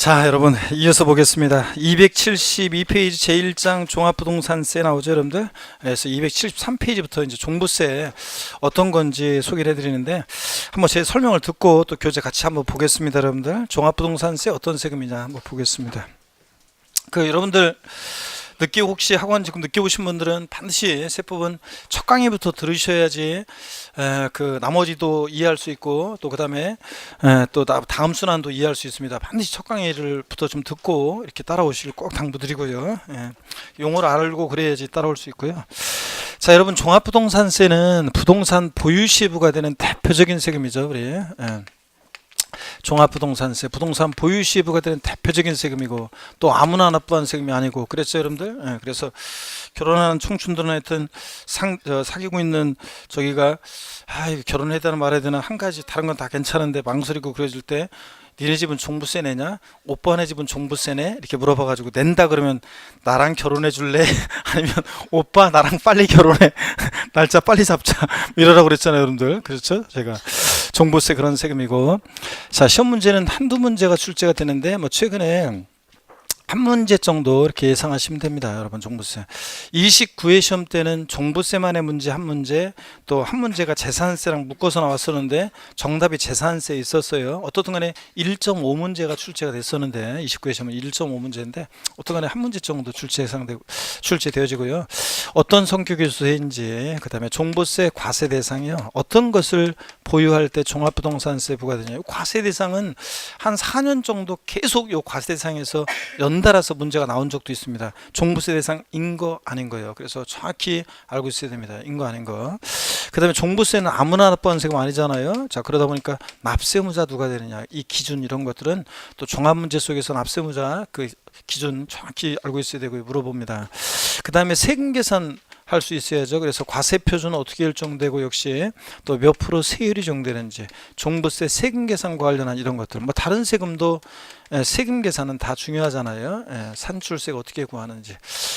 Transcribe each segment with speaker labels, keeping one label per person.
Speaker 1: 자, 여러분 이어서 보겠습니다. 272페이지 제1장 종합부동산세 나오죠, 여러분들. 그래서 273페이지부터 이제 종부세 어떤 건지 소개를 해드리는데, 한번 제 설명을 듣고 또 교재 같이 한번 보겠습니다, 여러분들. 종합부동산세 어떤 세금이냐 한번 보겠습니다. 여러분들 느끼고, 혹시 학원 지금 늦게 오신 분들은 반드시 세법은 첫 강의부터 들으셔야지 나머지도 이해할 수 있고, 또 그 다음에 또 다음 순환도 이해할 수 있습니다. 반드시 첫 강의를부터 좀 듣고 이렇게 따라오시길 꼭 당부드리고요. 용어를 알고 그래야지 따라올 수 있고요. 자, 여러분, 종합부동산세는 부동산 보유시에 부과되는 대표적인 세금이죠, 우리. 종합부동산세, 부동산 보유시에 부과되는 대표적인 세금이고, 또 아무나 납부하는 세금이 아니고, 그랬죠, 여러분들? 그래서 결혼하는 청춘들은 하여튼 사귀고 있는 저기가 결혼해야 되나 말아야 되나 한 가지, 다른 건 다 괜찮은데 망설이고 그래질 때, 니네 집은 종부세 내냐? 오빠네 집은 종부세네? 이렇게 물어봐가지고 낸다 그러면 나랑 결혼해 줄래? 아니면 오빠 나랑 빨리 결혼해, 날짜 빨리 잡자, 이러라고 그랬잖아요, 여러분들. 그렇죠? 제가 종부세 그런 세금이고. 자, 시험 문제는 한두 문제가 출제가 되는데, 최근에 한 문제 정도 이렇게 예상하시면 됩니다, 여러분. 종부세 29회 시험 때는 종부세만의 문제 한 문제, 또 한 문제가 재산세랑 묶어서 나왔었는데 정답이 재산세에 있었어요. 어떻든 간에 1.5문제가 출제가 됐었는데, 29회 시험은 1.5문제인데 어떻든 간에 한 문제 정도 출제되어지고요. 어떤 성격의 수혜인지, 그 다음에 종부세 과세 대상이요, 어떤 것을 보유할 때 종합부동산세 부과되냐. 과세 대상은 한 4년 정도 계속 이 과세 대상에서 연달아서 문제가 나온 적도 있습니다. 종부세 대상인 거 아닌 거예요. 그래서 정확히 알고 있어야 됩니다. 인 거 아닌 거. 그 다음에 종부세는 아무나 납부하는 세금 아니잖아요. 자, 그러다 보니까 납세무자 누가 되느냐, 이 기준, 이런 것들은 또 종합문제 속에서 납세무자 그 기준 정확히 알고 있어야 되고 물어봅니다. 그 다음에 세금 계산 할 수 있어야죠. 그래서 과세 표준은 어떻게 일정되고, 역시 또 몇 프로 세율이 적용되는지, 종부세 세금 계산과 관련한 이런 것들, 다른 세금도 세금 계산은 다 중요하잖아요. 산출세가 어떻게 구하는지,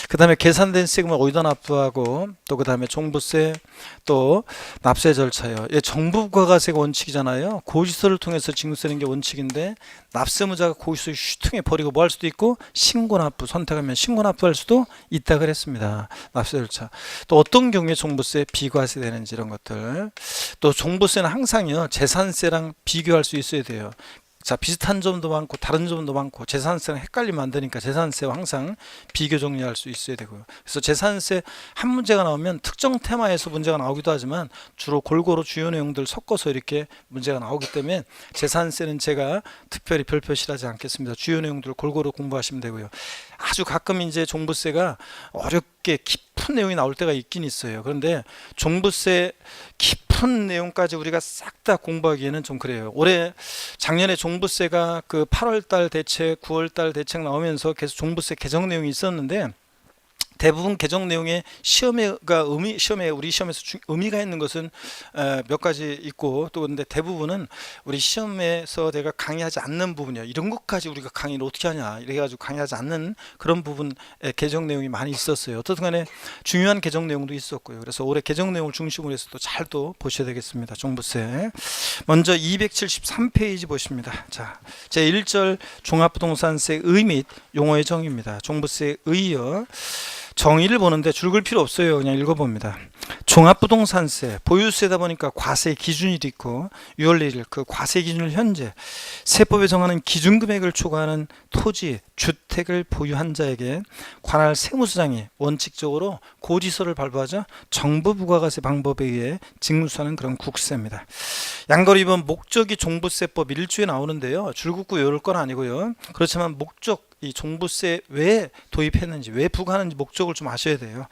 Speaker 1: 그 다음에 계산된 세금을 어디다 납부하고, 또 그 다음에 종부세, 또 납세 절차요. 정부 부가가세가 원칙이잖아요. 고지서를 통해서 징수하는 게 원칙인데, 납세무자가 고지서 휴통에 버리고 뭐 할 수도 있고, 신고납부 선택하면 신고납부할 수도 있다 그랬습니다. 납세 절차. 또 어떤 경우에 종부세 비과세 되는지, 이런 것들. 또 종부세는 항상요, 재산세랑 비교할 수 있어야 돼요. 자, 비슷한 점도 많고 다른 점도 많고 재산세랑 헷갈리면 안 되니까 재산세와 항상 비교 정리할 수 있어야 되고요. 그래서 재산세 한 문제가 나오면 특정 테마에서 문제가 나오기도 하지만 주로 골고루 주요 내용들 섞어서 이렇게 문제가 나오기 때문에 재산세는 제가 특별히 별표시하지 않겠습니다. 주요 내용들을 골고루 공부하시면 되고요. 아주 가끔 이제 종부세가 어렵게 깊은 내용이 나올 때가 있긴 있어요. 그런데 종부세 깊은 내용까지 우리가 싹 다 공부하기에는 좀 그래요. 작년에 종부세가 8월달 대책, 9월달 대책 나오면서 계속 종부세 개정 내용이 있었는데, 대부분 개정 내용에 시험에 우리 시험에서 의미가 있는 것은 몇 가지 있고, 또 근데 대부분은 우리 시험에서 내가 강의하지 않는 부분이야. 이런 것까지 우리가 강의를 어떻게 하냐, 이래가지고 강의하지 않는 그런 부분 개정 내용이 많이 있었어요. 어떻든 간에 중요한 개정 내용도 있었고요. 그래서 올해 개정 내용을 중심으로 해서 또 잘 또 보셔야 되겠습니다. 종부세 먼저 273페이지 보십니다. 자, 제1절 종합부동산세 의 및 용어의 정의입니다. 종부세 의요, 정의를 보는데 줄글 필요 없어요. 그냥 읽어봅니다. 종합부동산세, 보유세다 보니까 과세 기준이 있고, 6월 1일 그 과세 기준을 현재 세법에 정하는 기준금액을 초과하는 토지, 주택을 보유한 자에게 관할 세무서장이 원칙적으로 고지서를 발부하자 정부 부가가세 방법에 의해 징수하는 그런 국세입니다. 양거리 위반 목적이 종부세법 1조에 나오는데요. 줄긋고 외울 건 아니고요. 그렇지만 목적, 이 종부세 왜 도입했는지, 왜 부과하는지 목적을 좀 아셔야 돼요.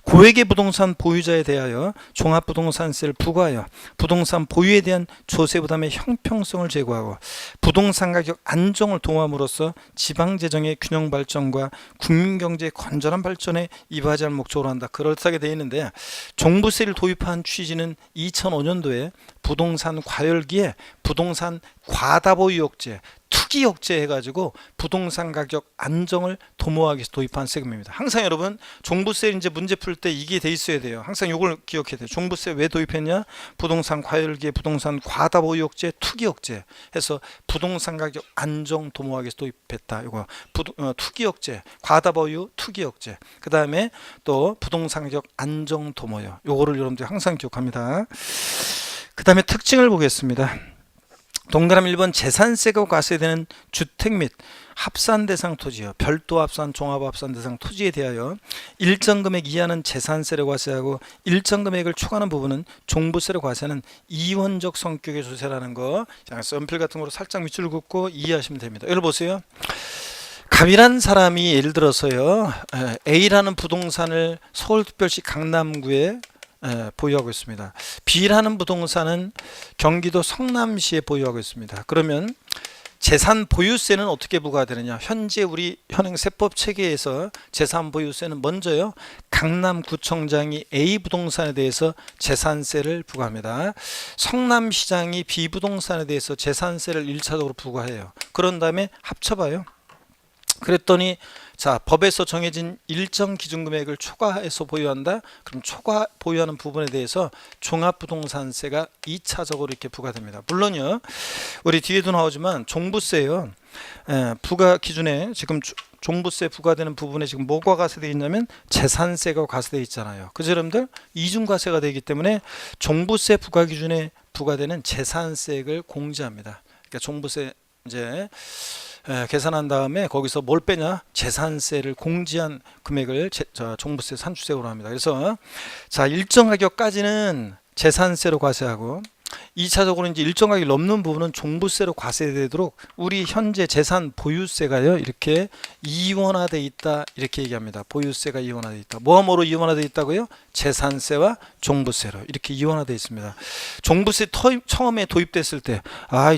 Speaker 1: 고액의 부동산 보유자에 대하여 종합부동산세를 부과하여 부동산 보유에 대한 조세 부담의 형평성을 제고하고 부동산 가격 안정을 도모함으로써 지방재정의 균형 발전과 국민경제의 건전한 발전에 이바지할 목적으로 한다. 그렇다게 되어 있는데, 종부세를 도입한 취지는 2005년도에 부동산 과열기에 부동산 과다보유 억제, 투기 억제 해가지고 부동산 가격 안정을 도모하기 위해서 도입한 세금입니다. 항상 여러분 종부세 이제 문제 풀 때 이게 돼 있어야 돼요. 항상 이걸 기억해야 돼요. 종부세 왜 도입했냐? 부동산 과열기에 부동산 과다 보유 억제, 투기 억제 해서 부동산 가격 안정 도모하기 위해서 도입했다. 이거 투기 억제, 과다 보유, 투기 억제. 그 다음에 또 부동산 가격 안정 도모요. 요거를 여러분들 항상 기억합니다. 그 다음에 특징을 보겠습니다. 동그라미 1번 재산세가 과세되는 주택 및 합산 대상 토지요. 별도 합산, 종합 합산 대상 토지에 대하여 일정 금액 이하는 재산세를 과세하고 일정 금액을 초과하는 부분은 종부세를 과세하는 이원적 성격의 조세라는 거. 연필 같은 거로 살짝 밑줄 긋고 이해하시면 됩니다. 여러분 보세요. 갑이란 사람이 예를 들어서요, A라는 부동산을 서울특별시 강남구에 보유하고 있습니다. B라는 부동산은 경기도 성남시에 보유하고 있습니다. 그러면 재산 보유세는 어떻게 부과되느냐? 현재 우리 현행 세법 체계에서 재산 보유세는 먼저요, 강남구청장이 A 부동산에 대해서 재산세를 부과합니다. 성남시장이 B 부동산에 대해서 재산세를 1차적으로 부과해요. 그런 다음에 합쳐봐요. 그랬더니 자, 법에서 정해진 일정 기준 금액을 초과해서 보유한다. 그럼 초과 보유하는 부분에 대해서 종합부동산세가 2차적으로 이렇게 부과됩니다. 물론요, 우리 뒤에도 나오지만 종부세요, 부과 기준에 지금 종부세 부과되는 부분에 지금 뭐가 과세되어 있냐면 재산세가 과세되어 있잖아요. 그죠 여러분들? 이중과세가 되기 때문에 종부세 부과 기준에 부과되는 재산세액을 공제합니다. 그러니까 종부세 이제 계산한 다음에 거기서 뭘 빼냐? 재산세를 공제한 금액을 종부세 산출세로 합니다. 그래서 자, 일정 가격까지는 재산세로 과세하고 2차적으로 이제 일정 가격이 넘는 부분은 종부세로 과세되도록 우리 현재 재산 보유세가요, 이렇게 이원화되어 있다, 이렇게 얘기합니다. 보유세가 이원화되어 있다. 뭐로 이원화되어 있다고요? 재산세와 종부세로 이렇게 이원화되어 있습니다. 종부세 처음에 도입됐을 때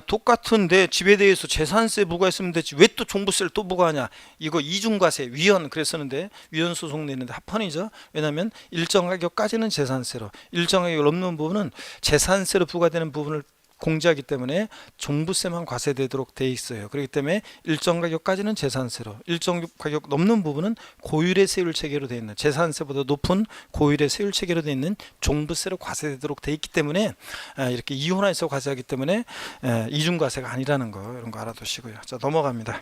Speaker 1: 똑같은데 집에 대해서 재산세 부과했으면 되지 왜 또 종부세를 또 부과하냐, 이거 이중과세 위헌 그랬었는데 위헌 소송 냈는데 합헌이죠. 왜냐하면 일정 가격까지는 재산세로, 일정 가격이 넘는 부분은 재산세로 부과되는 부분을 공제하기 때문에 종부세만 과세되도록 돼 있어요. 그렇기 때문에 일정 가격까지는 재산세로, 일정 가격 넘는 부분은 고율의 세율 체계로 돼 있는, 재산세보다 높은 고율의 세율 체계로 돼 있는 종부세로 과세되도록 돼 있기 때문에 이렇게 이혼화해서 과세하기 때문에 이중과세가 아니라는 거, 이런 거 알아두시고요. 자, 넘어갑니다.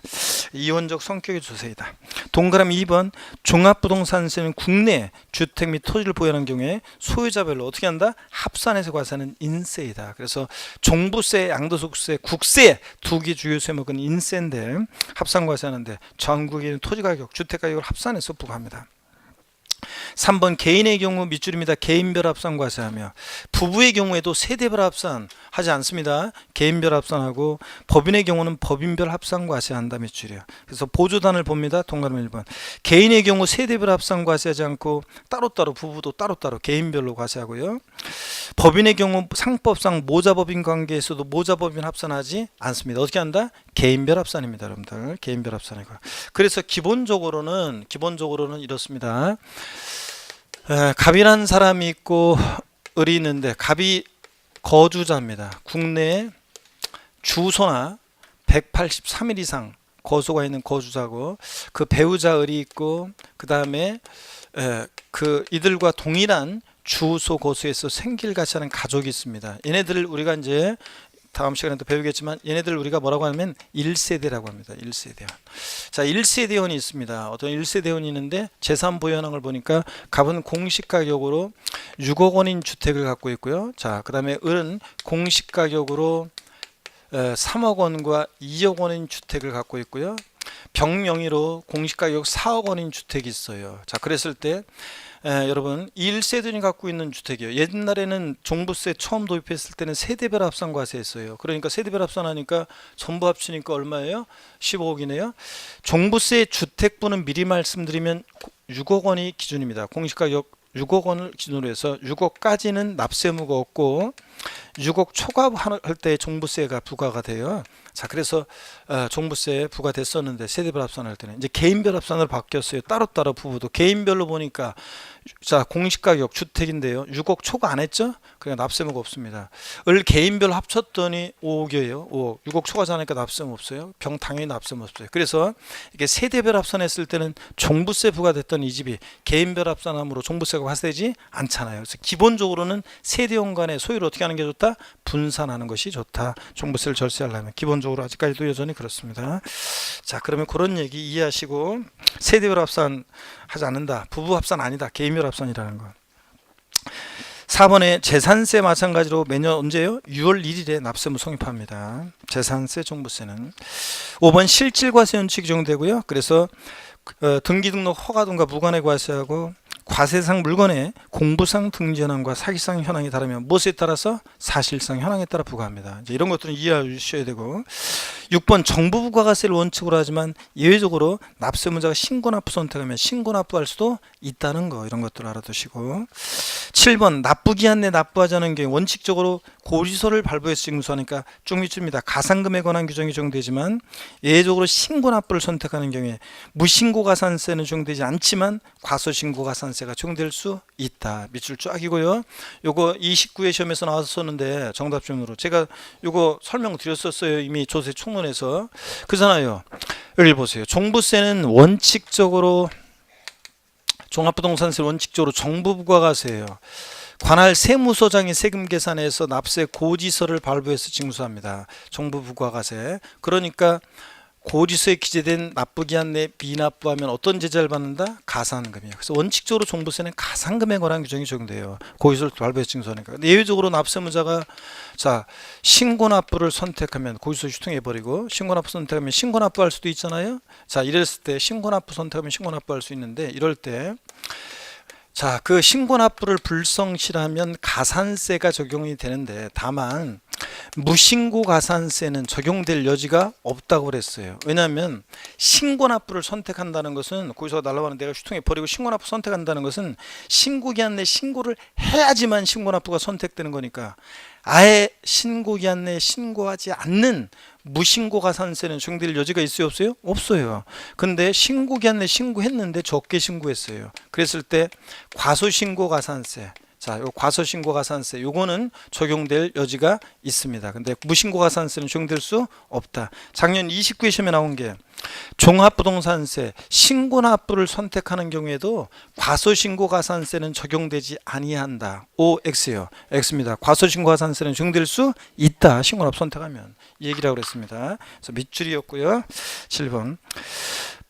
Speaker 1: 이원적 성격의 조세이다. 동그라미 2번 종합부동산세는 국내 주택 및 토지를 보유하는 경우에 소유자별로 어떻게 한다? 합산해서 과세하는 인세이다. 그래서 종부세, 양도소득세, 국세 두 개 주요 세목은 인세인데 합산과세하는데 전국에 있는 토지가격, 주택가격을 합산해서 부과합니다. 3번 개인의 경우 밑줄입니다. 개인별 합산과세하며 부부의 경우에도 세대별 합산 하지 않습니다. 개인별 합산하고 법인의 경우는 법인별 합산과세한다 밑줄이요. 그래서 보조단을 봅니다. 동그라미 1번 개인의 경우 세대별 합산과세하지 않고 따로따로 부부도 따로따로 개인별로 과세하고요. 법인의 경우 상법상 모자법인 관계에서도 모자법인 합산하지 않습니다. 어떻게 한다? 개인별 합산입니다. 여러분들 개인별 합산이고. 그래서 기본적으로는 이렇습니다. 갑이라는 사람이 있고 을이 있는데 갑이 거주자입니다. 국내에 주소나 183일 이상 거소가 있는 거주자고, 그 배우자 을이 있고, 그 다음에 그 이들과 동일한 주소 거소에서 생길같이 하는 가족이 있습니다. 얘네들을 우리가 이제 다음 시간에도 배우겠지만 얘네들 우리가 뭐라고 하면 1세대라고 합니다. 1세대원. 자, 1세대원이 있습니다. 어떤 1세대원이 있는데 재산 보유 현황을 보니까 갑은 공시가격으로 6억 원인 주택을 갖고 있고요. 자, 그 다음에 을은 공시가격으로 3억 원과 2억 원인 주택을 갖고 있고요. 병명의로 공시가격 4억 원인 주택이 있어요. 자, 그랬을 때 여러분 1세대원이 갖고 있는 주택이요. 옛날에는 종부세 처음 도입했을 때는 세대별 합산과세 했어요. 그러니까 세대별 합산하니까 전부 합치니까 얼마예요? 15억이네요. 종부세 주택부는 미리 말씀드리면 6억 원이 기준입니다. 공시가격 6억 원을 기준으로 해서 6억까지는 납세 의무가 없고 6억 초과할 때 종부세가 부과가 돼요. 자, 그래서 종부세 부과됐었는데 세대별 합산할 때는 이제 개인별 합산으로 바뀌었어요. 따로따로 부부도 개인별로 보니까 자, 공시가격 주택인데요. 6억 초과 안 했죠? 그러니까 납세무가 없습니다. 을 개인별로 합쳤더니 5억이에요. 5억. 6억 초과자니까 납세무 없어요. 당연히 납세무 없어요. 그래서 이게 세대별 합산했을 때는 종부세 부과됐던 이 집이 개인별 합산함으로 종부세가 발생되지 않잖아요. 그래서 기본적으로는 세대원 간의 소유를 어떻게 하는 게 좋다? 분산하는 것이 좋다. 종부세를 절세하려면 기본적으로 아직까지도 여전히 그렇습니다. 자, 그러면 그런 얘기 이해하시고 세대별 합산 하지 않는다. 부부 합산 아니다. 개인별 합산이라는 거. 4번에 재산세 마찬가지로 매년 언제요? 6월 1일에 납세무 성립합니다. 재산세, 종부세는. 5번 실질과세 원칙이 적용되고요. 그래서 등기등록 허가등과 무관의 과세하고 과세상 물건의 공부상 등지 현황과 사기상 현황이 다르면 무엇에 따라서? 사실상 현황에 따라 부과합니다. 이제 이런 것들은 이해해 주셔야 되고 6번 정부 부과가세를 원칙으로 하지만 예외적으로 납세문자가 신고납부 선택하면 신고납부할 수도 있다는 거 이런 것들 알아두시고 7번 납부기한 내 납부하지 않은 경우 원칙적으로 고지서를 발부해서 징수하니까 쭉 밑줄입니다. 가산금에 관한 규정이 적용되지만 예외적으로 신고납부를 선택하는 경우에 무신고가산세는 적용되지 않지만 과소신고가산세가 적용될 수 있다. 밑줄 쫙이고요. 요거 29회 시험에서 나왔었는데 정답 질문으로 제가 요거 설명드렸었어요. 이미 조세 총론에서. 그잖아요. 여기 보세요. 종부세는 원칙적으로 종합부동산세 원칙적으로 정부 부과가세예요. 관할 세무서장이 세금 계산해서 납세 고지서를 발부해서 징수합니다. 정부 부과가세. 그러니까 고지서에 기재된 납부기한 내 미납부하면 어떤 제재를 받는다? 가산금이에요. 그래서 원칙적으로 종부세는 가산금에 관한 규정이 적용돼요. 고지서를 발부해서 징수하니까. 예외적으로 납세무자가 자 신고납부를 선택하면 고지서 유통해버리고 신고납부 선택하면 신고납부할 수도 있잖아요. 자 이랬을 때 신고납부 선택하면 신고납부할 수 있는데 이럴 때 자, 그 신고납부를 불성실하면 가산세가 적용이 되는데 다만 무신고 가산세는 적용될 여지가 없다고 그랬어요. 왜냐하면 신고납부를 선택한다는 것은 거기서 날라가는 내가 휴통해 버리고 신고납부 선택한다는 것은 신고기한 내 신고를 해야지만 신고납부가 선택되는 거니까 아예 신고기한 내 신고하지 않는 무신고 가산세는 적용될 여지가 있어요 없어요? 없어요. 근데 신고기한 내 신고했는데 적게 신고했어요. 그랬을 때 과소신고 가산세 자, 요 과소신고 가산세 요거는 적용될 여지가 있습니다. 근데 무신고 가산세는 적용될 수 없다. 작년 29회 시험에 나온 게 종합부동산세 신고납부를 선택하는 경우에도 과소신고 가산세는 적용되지 아니한다. OX예요. X입니다. 과소신고 가산세는 적용될 수 있다. 신고납부 선택하면 이 얘기라고 그랬습니다. 그래서 밑줄이었고요. 7번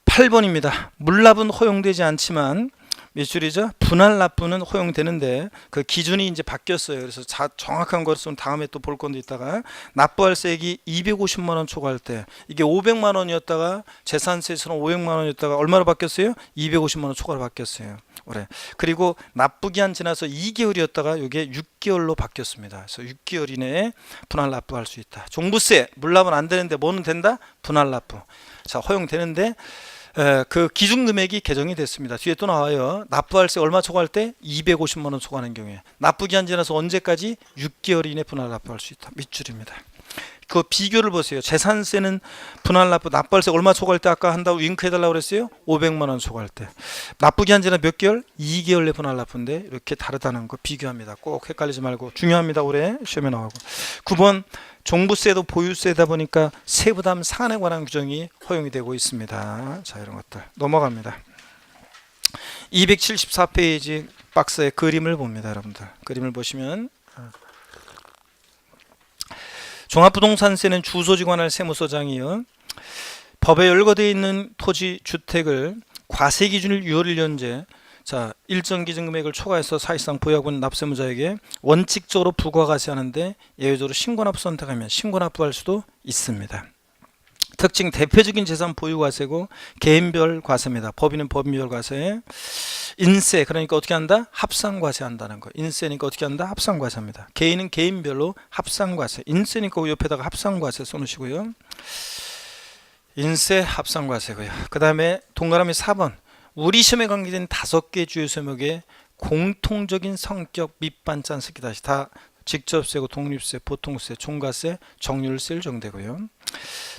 Speaker 1: 8번입니다. 물납은 허용되지 않지만 밑줄이죠. 분할 납부는 허용되는데 그 기준이 이제 바뀌었어요. 그래서 정확한 것은 다음에 또 볼 건데 있다가 납부할세액이 250만 원 초과할 때 이게 500만 원이었다가 재산세에서는 500만 원이었다가 얼마로 바뀌었어요? 250만 원 초과로 바뀌었어요. 올해. 그리고 납부기한 지나서 2개월이었다가 이게 6개월로 바뀌었습니다. 그래서 6개월 이내에 분할 납부할 수 있다. 종부세 물납은 안 되는데 뭐는 된다? 분할 납부. 자 허용되는데 그 기준금액이 개정이 됐습니다. 뒤에 또 나와요. 납부할세 얼마 초과할 때 250만 원 초과하는 경우에 납부기한 지나서 언제까지 6개월 이내 분할 납부할 수 있다. 밑줄입니다. 그 비교를 보세요. 재산세는 분할 납부 납부할세 얼마 초과할 때 아까 한다고 윙크 해달라고 그랬어요. 500만 원 초과할 때 납부기한 지나 몇 개월? 2개월 내 분할 납부인데 이렇게 다르다는 거 비교합니다. 꼭 헷갈리지 말고 중요합니다. 올해 시험에 나오고 9번 종부세도 보유세다 보니까 세부담 상한에 관한 규정이 허용이 되고 있습니다. 자 이런 것들 넘어갑니다. 274페이지 박스의 그림을 봅니다. 여러분들 그림을 보시면 종합부동산세는 주소지 관할 세무서장이요. 법에 열거되어 있는 토지 주택을 과세 기준일 6월 1년제 자 일정 기준 금액을 초과해서 사실상 보유하고 있는 납세무자에게 원칙적으로 부과가세하는데 예외적으로 신고납부 선택하면 신고납부할 수도 있습니다. 특징 대표적인 재산 보유과세고 개인별 과세입니다. 법인은 법인별 과세. 인세 그러니까 어떻게 한다? 합산과세한다는 거. 인세니까 어떻게 한다? 합산과세합니다. 개인은 개인별로 합산과세. 인세니까 그 옆에다가 합산과세 써놓으시고요. 인세 합산과세고요. 그 다음에 동그라미 4번 우리 시험에 관계된 5개 주요 세목의 공통적인 성격 밑반찬 쓰기 다시 다 직접세고 독립세, 보통세, 종가세, 정률세를 정되고요.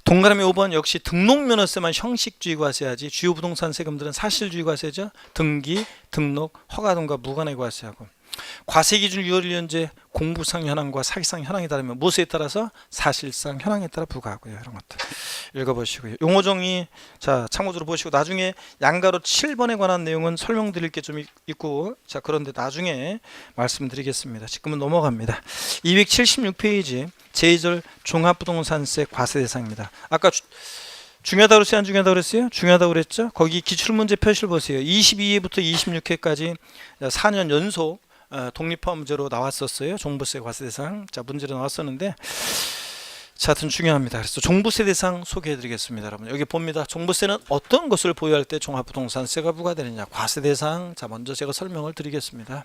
Speaker 1: 동그라미 5번 역시 등록면허세만 형식주의 과세하지 주요 부동산 세금들은 사실주의 과세죠. 등기, 등록, 허가등과 무관의 과세하고 과세 기준 6월 1년제 공부상 현황과 사기상 현황에 따르면 무엇에 따라서 사실상 현황에 따라 부과하고요. 이런 것들 읽어보시고요. 용어 정의 자 참고적으로 보시고 나중에 양가로 7번에 관한 내용은 설명드릴 게 좀 있고 자 그런데 나중에 말씀드리겠습니다. 지금은 넘어갑니다. 276페이지 제2절 종합부동산세 과세 대상입니다. 아까 중요하다고 그랬어요? 안 중요하다고 그랬어요? 중요하다고 그랬죠? 거기 기출문제 표시를 보세요. 22회부터 26회까지 4년 연속 독립화 문제로 나왔었어요. 종부세 과세 대상. 자, 문제로 나왔었는데 자, 하여튼 중요합니다. 그래서 종부세 대상 소개해 드리겠습니다. 여러분 여기 봅니다. 종부세는 어떤 것을 보유할 때 종합부동산세가 부과되느냐. 과세 대상. 자, 먼저 제가 설명을 드리겠습니다.